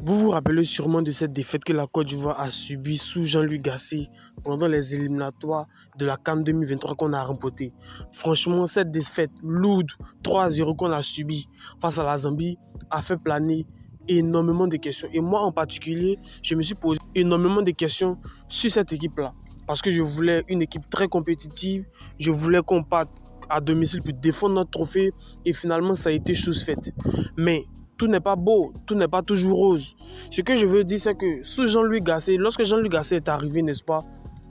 Vous vous rappelez sûrement de cette défaite que la Côte d'Ivoire a subie sous Jean-Louis Gasset pendant les éliminatoires de la CAN 2023 qu'on a remporté. Franchement, cette défaite lourde 3-0 qu'on a subie face à la Zambie a fait planer énormément de questions. Et moi en particulier, je me suis posé énormément de questions sur cette équipe-là. Parce que je voulais une équipe très compétitive, je voulais qu'on parte à domicile pour défendre notre trophée et finalement ça a été chose faite. Mais tout n'est pas beau, tout n'est pas toujours rose. Ce que je veux dire, c'est que sous Jean-Louis Gasset, lorsque Jean-Louis Gasset est arrivé, n'est-ce pas,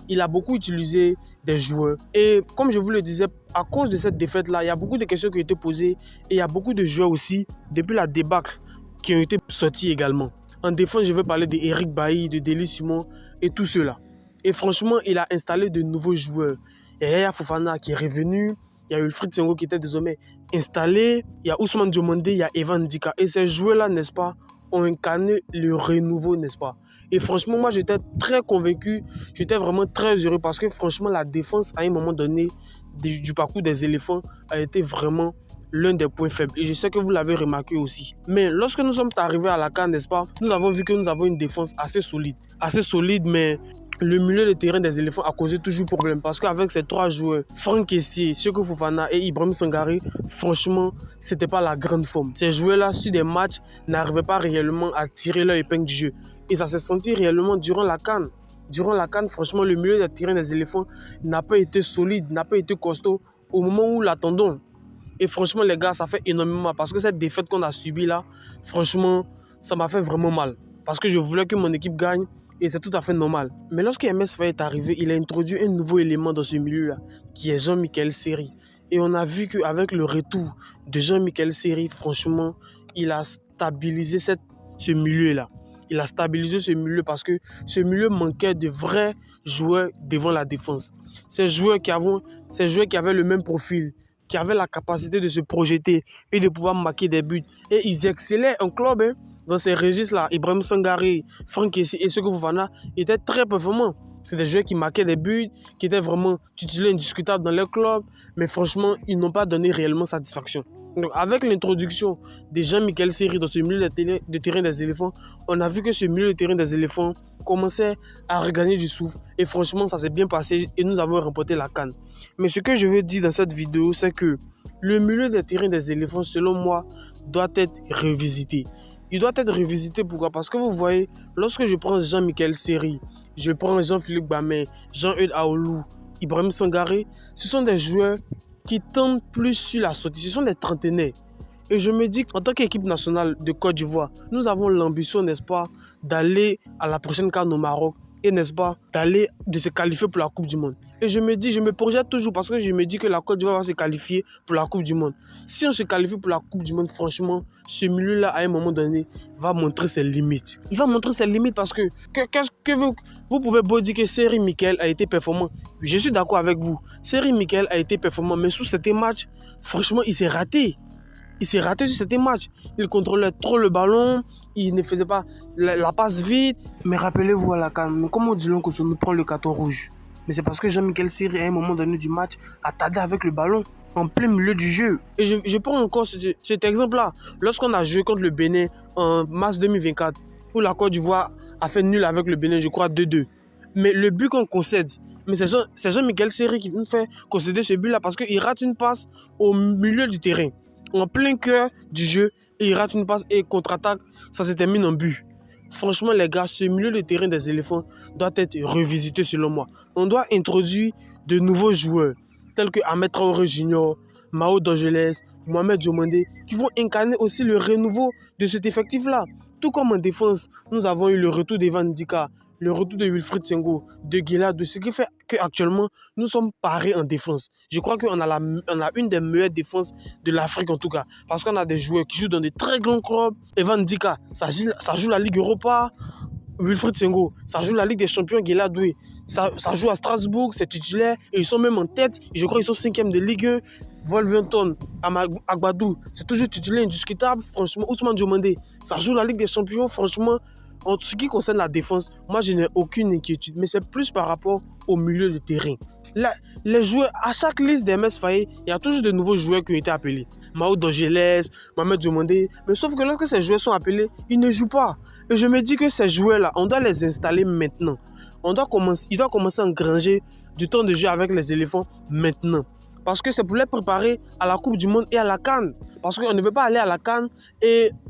il a beaucoup utilisé des joueurs. Et comme je vous le disais, à cause de cette défaite-là, il y a beaucoup de questions qui ont été posées et il y a beaucoup de joueurs aussi, depuis la débâcle, qui ont été sortis également. En défense, je veux parler d'Eric Bailly, de Deli Simon et tout cela. Et franchement, il a installé de nouveaux joueurs. Il y a Yaya Fofana qui est revenu. Il y a Wilfried Senghor qui était désormais installé. Il y a Ousmane Diomandé, il y a Evan Ndika. Et ces joueurs-là, n'est-ce pas, ont incarné le renouveau, n'est-ce pas. Et franchement, moi, j'étais très convaincu. J'étais vraiment très heureux parce que franchement, la défense, à un moment donné, du parcours des éléphants, a été vraiment l'un des points faibles. Et je sais que vous l'avez remarqué aussi. Mais lorsque nous sommes arrivés à la CAN, n'est-ce pas, nous avons vu que nous avons une défense assez solide. Assez solide, mais le milieu de terrain des éléphants a causé toujours problème parce qu'avec ces trois joueurs, Franck Kessié, Seko Fofana et Ibrahim Sangaré, franchement, c'était pas la grande forme. Ces joueurs-là, sur des matchs, n'arrivaient pas réellement à tirer leur épingle du jeu. Et ça s'est senti réellement durant la CAN. Durant la CAN, franchement, le milieu de terrain des éléphants n'a pas été solide, n'a pas été costaud au moment où l'attendons. Et franchement, les gars, ça fait énormément mal parce que cette défaite qu'on a subie là, franchement, ça m'a fait vraiment mal. Parce que je voulais que mon équipe gagne. Et c'est tout à fait normal. Mais lorsque MS Faye est arrivé, il a introduit un nouveau élément dans ce milieu-là, qui est Jean-Michel Seri. Et on a vu qu'avec le retour de Jean-Michel Seri, franchement, il a stabilisé ce milieu-là. Il a stabilisé ce milieu parce que ce milieu manquait de vrais joueurs devant la défense. Ces joueurs qui avaient le même profil, qui avaient la capacité de se projeter et de pouvoir marquer des buts. Et ils excellaient en club, hein. Dans ces registres-là, Ibrahim Sangaré, Franck Kessié et Seko Fofana étaient très performants. C'est des joueurs qui marquaient des buts, qui étaient vraiment titulaires indiscutables dans leur club, mais franchement, ils n'ont pas donné réellement satisfaction. Donc, avec l'introduction de Jean-Michel Seri dans ce milieu de terrain des éléphants, on a vu que ce milieu de terrain des éléphants commençait à regagner du souffle. Et franchement, ça s'est bien passé et nous avons remporté la CAN. Mais ce que je veux dire dans cette vidéo, c'est que le milieu de terrain des éléphants, selon moi, doit être revisité. Il doit être revisité, pourquoi? Parce que vous voyez, lorsque je prends Jean-Michel Seri, je prends Jean-Philippe Bamé, Jean-Eudes Aoulou, Ibrahim Sangaré, ce sont des joueurs qui tendent plus sur la sortie, ce sont des trentenaires. Et je me dis qu'en tant qu'équipe nationale de Côte d'Ivoire, nous avons l'ambition, n'est-ce pas, d'aller à la prochaine CAN au Maroc et, n'est-ce pas, de se qualifier pour la Coupe du Monde. Et je me projette toujours parce que je me dis que la Côte d'Ivoire va se qualifier pour la Coupe du Monde. Si on se qualifie pour la Coupe du Monde, franchement, ce milieu-là, à un moment donné, va montrer ses limites. Il va montrer ses limites parce que vous pouvez beau dire que Seri Michael a été performant. Je suis d'accord avec vous. Seri Michael a été performant, mais sous certains matchs, franchement, il s'est raté. Il s'est raté sur certains matchs. Il contrôlait trop le ballon. Il ne faisait pas la passe vite. Mais rappelez-vous à la CAN, comment Dylan Kosunu prend le carton rouge? Mais c'est parce que Jean-Michel Seri, à un moment donné du match, a tardé avec le ballon en plein milieu du jeu. Et je prends encore cet exemple-là. Lorsqu'on a joué contre le Bénin en mars 2024, où la Côte d'Ivoire a fait nul avec le Bénin, je crois 2-2. Mais le but qu'on concède, mais c'est Jean-Michel Seri qui nous fait concéder ce but-là parce qu'il rate une passe au milieu du terrain, en plein cœur du jeu, et il rate une passe et contre-attaque, ça se termine en but. Franchement, les gars, ce milieu de terrain des éléphants doit être revisité selon moi. On doit introduire de nouveaux joueurs, tels que Ahmed Traoré Junior, Mao Dorgelès, Mohamed Diomandé, qui vont incarner aussi le renouveau de cet effectif-là. Tout comme en défense, nous avons eu le retour d'Evan Ndika, le retour de Wilfried Senghor, de Guelado, ce qui fait qu'actuellement, nous sommes parés en défense. Je crois qu'on a une des meilleures défenses de l'Afrique en tout cas. Parce qu'on a des joueurs qui jouent dans de très grands clubs. Evan Ndika, ça joue la Ligue Europa. Wilfried Senghor, ça joue la Ligue des Champions, Guelado, ça joue à Strasbourg, c'est titulaire. Et ils sont même en tête. Je crois qu'ils sont 5e de Ligue 1. Wolverhampton, Agbadou, c'est toujours titulaire indiscutable. Franchement, Ousmane Diomandé, ça joue la Ligue des Champions. Franchement, en ce qui concerne la défense, moi je n'ai aucune inquiétude, mais c'est plus par rapport au milieu de terrain. Là, les joueurs, à chaque liste des MS Faye, il y a toujours de nouveaux joueurs qui ont été appelés. Mao Dorgelès, Mohamed Diomandé, mais sauf que lorsque ces joueurs sont appelés, ils ne jouent pas. Et je me dis que ces joueurs-là, on doit les installer maintenant. Ils doivent commencer à engranger du temps de jeu avec les éléphants maintenant. Parce que c'est pour les préparer à la Coupe du Monde et à la CAN. Parce qu'on ne veut pas aller à la CAN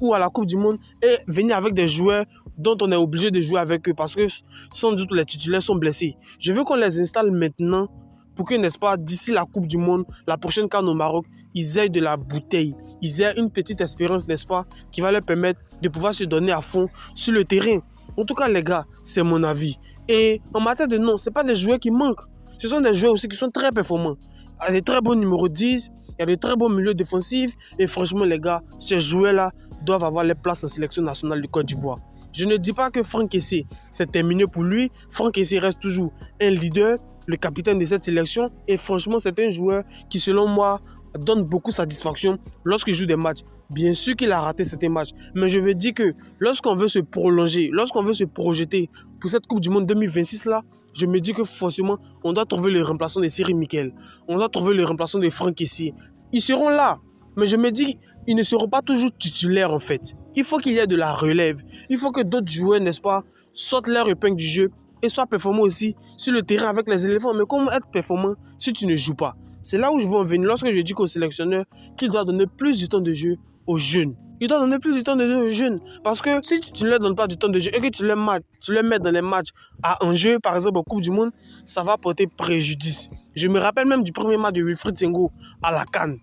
ou à la Coupe du Monde et venir avec des joueurs dont on est obligé de jouer avec eux parce que sans doute les titulaires sont blessés. Je veux qu'on les installe maintenant pour que, n'est-ce pas, d'ici la Coupe du Monde, la prochaine CAN au Maroc, ils aient de la bouteille. Ils aient une petite expérience, n'est-ce pas, qui va leur permettre de pouvoir se donner à fond sur le terrain. En tout cas, les gars, c'est mon avis. Et en matière de nom, ce n'est pas des joueurs qui manquent. Ce sont des joueurs aussi qui sont très performants. Il y a des très bons numéros 10, il y a de très bons milieux défensifs. Et franchement, les gars, ces joueurs-là doivent avoir les places en sélection nationale du Côte d'Ivoire. Je ne dis pas que Franck Kessié, c'est terminé pour lui. Franck Kessié reste toujours un leader, le capitaine de cette sélection. Et franchement, c'est un joueur qui, selon moi, donne beaucoup de satisfaction lorsqu'il joue des matchs. Bien sûr qu'il a raté certains matchs, mais je veux dire que lorsqu'on veut se prolonger, lorsqu'on veut se projeter pour cette Coupe du Monde 2026 là, je me dis que forcément, on doit trouver le remplaçant de Cyril Mikel. On doit trouver le remplaçant de Franck Kessié. Ils seront là, mais je me dis qu'ils ne seront pas toujours titulaires en fait. Il faut qu'il y ait de la relève. Il faut que d'autres joueurs, n'est-ce pas, sortent leur épingle du jeu et soient performants aussi sur le terrain avec les éléphants. Mais comment être performant si tu ne joues pas? C'est là où je veux en venir lorsque je dis qu'au sélectionneur qu'il doit donner plus de temps de jeu aux jeunes. Il doit donner plus de temps de jeu aux jeunes. Parce que si tu ne leur donnes pas du temps de jeu et que tu les mets dans les matchs à enjeu, par exemple au Coupe du Monde, ça va porter préjudice. Je me rappelle même du premier match de Wilfried Senghor à la CAN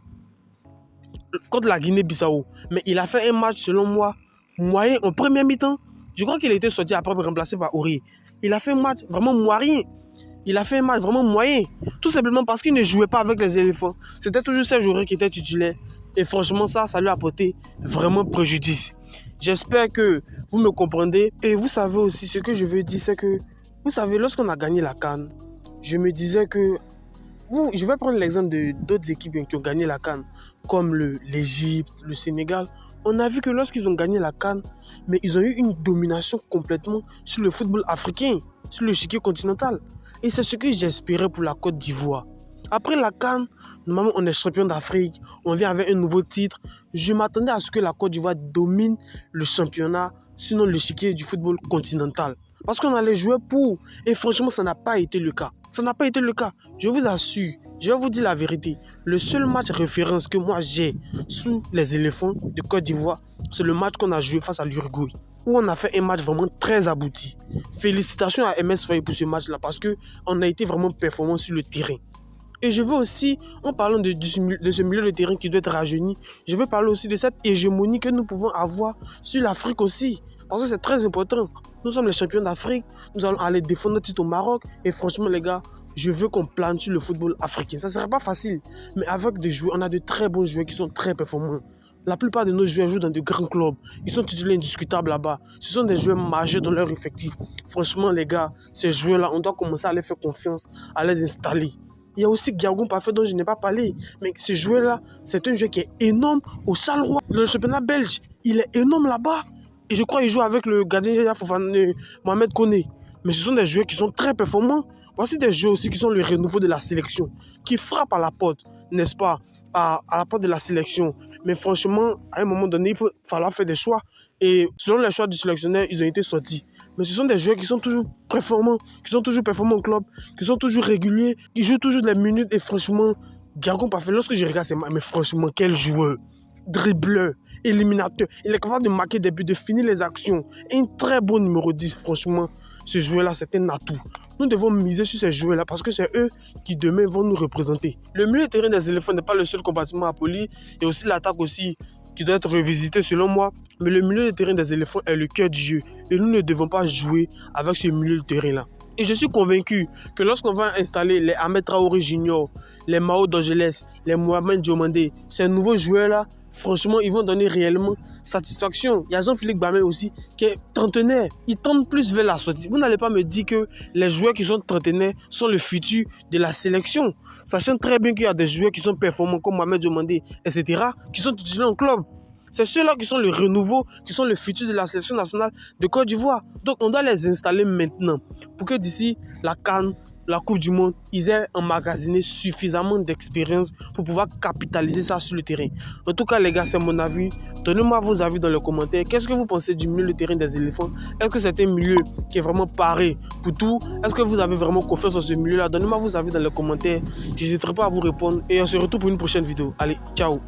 contre la Guinée-Bissau. Mais il a fait un match, selon moi, moyen en première mi-temps. Je crois qu'il a été sorti après remplacé par Aurier. Il a fait un match vraiment moyen. Il a fait un match vraiment moyen. Tout simplement parce qu'il ne jouait pas avec les éléphants. C'était toujours Serge Aurier qui était titulaire. Et franchement, ça lui a apporté vraiment préjudice. J'espère que vous me comprendrez. Et vous savez aussi, ce que je veux dire, c'est que, vous savez, lorsqu'on a gagné la CAN, je me disais que, je vais prendre l'exemple d'autres équipes qui ont gagné la CAN, comme l'Égypte, le Sénégal. On a vu que lorsqu'ils ont gagné la CAN, mais ils ont eu une domination complètement sur le football africain, sur le chiquier continental. Et c'est ce que j'espérais pour la Côte d'Ivoire. Après la CAN, normalement on est champion d'Afrique, on vient avec un nouveau titre. Je m'attendais à ce que la Côte d'Ivoire domine le championnat, sinon le chiquier du football continental. Parce qu'on allait jouer pour. Et franchement, ça n'a pas été le cas. Ça n'a pas été le cas. Je vous assure, je vais vous dire la vérité. Le seul match référence que moi j'ai sous les éléphants de Côte d'Ivoire, c'est le match qu'on a joué face à l'Uruguay, où on a fait un match vraiment très abouti. Félicitations à MS Faye pour ce match-là, parce qu'on a été vraiment performant sur le terrain. Et je veux aussi, en parlant de ce milieu de terrain qui doit être rajeuni, je veux parler aussi de cette hégémonie que nous pouvons avoir sur l'Afrique aussi. Parce que c'est très important. Nous sommes les champions d'Afrique, nous allons aller défendre notre titre au Maroc. Et franchement les gars, je veux qu'on plane sur le football africain. Ça ne serait pas facile, mais avec des joueurs, on a de très bons joueurs qui sont très performants. La plupart de nos joueurs jouent dans de grands clubs. Ils sont titulaires indiscutables là-bas. Ce sont des joueurs majeurs dans leur effectif. Franchement les gars, ces joueurs-là, on doit commencer à les faire confiance, à les installer. Il y a aussi Giagon Parfait dont je n'ai pas parlé. Mais ce joueur-là, c'est un joueur qui est énorme au Charleroi. Le championnat belge, il est énorme là-bas. Et je crois qu'il joue avec le gardien Mohamed Koné. Mais ce sont des joueurs qui sont très performants. Voici des joueurs aussi qui sont le renouveau de la sélection, qui frappent à la porte, n'est-ce pas, à la porte de la sélection. Mais franchement, à un moment donné, il va falloir faire des choix. Et selon les choix du sélectionneur, ils ont été sortis. Mais ce sont des joueurs qui sont toujours performants, au club, qui sont toujours réguliers, qui jouent toujours des minutes. Et franchement, Giagon Parfait, lorsque je regarde ces matchs, mais franchement, quel joueur, dribbleur, éliminateur. Il est capable de marquer des buts, de finir les actions. Et un très bon numéro 10, franchement, ce joueur-là, c'est un atout. Nous devons miser sur ces joueurs-là parce que c'est eux qui demain vont nous représenter. Le milieu de terrain des éléphants n'est pas le seul compartiment à polir. Il y a aussi l'attaque aussi qui doit être revisitée selon moi. Mais le milieu de terrain des éléphants est le cœur du jeu. Et nous ne devons pas jouer avec ce milieu de terrain-là. Et je suis convaincu que lorsqu'on va installer les Ahmed Traoré Junior, les Mao Dorgelès, les Mohamed Diomandé, ces nouveaux joueurs-là, franchement, ils vont donner réellement satisfaction. Il y a Jean-Philippe Bamé aussi, qui est trentenaire. Il tente plus vers la sortie. Vous n'allez pas me dire que les joueurs qui sont trentenaires sont le futur de la sélection. Sachant très bien qu'il y a des joueurs qui sont performants comme Mohamed Diomandé, etc., qui sont titulaires en club. C'est ceux-là qui sont le renouveau, qui sont le futur de la sélection nationale de Côte d'Ivoire. Donc on doit les installer maintenant pour que d'ici la CAN, la Coupe du Monde, ils aient emmagasiné suffisamment d'expérience pour pouvoir capitaliser ça sur le terrain. En tout cas, les gars, c'est mon avis. Donnez-moi vos avis dans les commentaires. Qu'est-ce que vous pensez du milieu de terrain des éléphants? Est-ce que c'est un milieu qui est vraiment paré pour tout? Est-ce que vous avez vraiment confiance en ce milieu-là? Donnez-moi vos avis dans les commentaires. Je n'hésiterai pas à vous répondre. Et on se retrouve pour une prochaine vidéo. Allez, ciao!